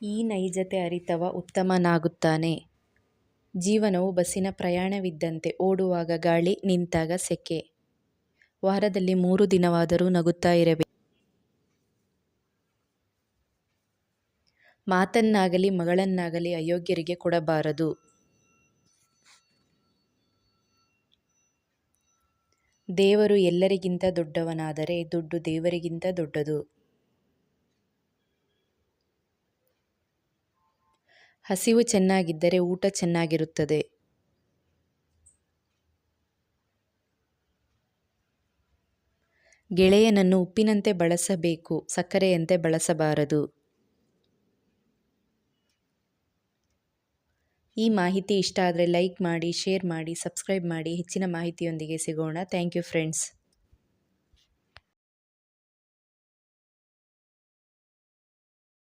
ಈ ನೈಜತೆ ಅರಿತವ ಉತ್ತಮನಾಗುತ್ತಾನೆ. ಜೀವನವು ಬಸ್ಸಿನ ಪ್ರಯಾಣವಿದ್ದಂತೆ. ಓಡುವಾಗ ಗಾಳಿ, ನಿಂತಾಗ ಸೆಕೆ. ವಾರದಲ್ಲಿ 3 ದಿನವಾದರೂ ನಗುತ್ತಾ ಇರಬೇಕು. ಮಾತನ್ನಾಗಲಿ ಮಗಳನ್ನಾಗಲಿ ಅಯೋಗ್ಯರಿಗೆ ಕೊಡಬಾರದು. ದೇವರು ಎಲ್ಲರಿಗಿಂತ ದೊಡ್ಡವನಾದರೆ ದುಡ್ಡು ದೇವರಿಗಿಂತ ದೊಡ್ಡದು. ಹಸಿವು ಚೆನ್ನಾಗಿದ್ದರೆ ಊಟ ಚೆನ್ನಾಗಿರುತ್ತದೆ. ಗೆಳೆಯನನ್ನು ಉಪ್ಪಿನಂತೆ ಬಳಸಬೇಕು, ಸಕ್ಕರೆಯಂತೆ ಬಳಸಬಾರದು. ಈ ಮಾಹಿತಿ ಇಷ್ಟ ಆದರೆ ಲೈಕ್ ಮಾಡಿ, ಶೇರ್ ಮಾಡಿ, ಸಬ್ಸ್ಕ್ರೈಬ್ ಮಾಡಿ. ಹೆಚ್ಚಿನ ಮಾಹಿತಿಯೊಂದಿಗೆ ಸಿಗೋಣ. Thank you friends.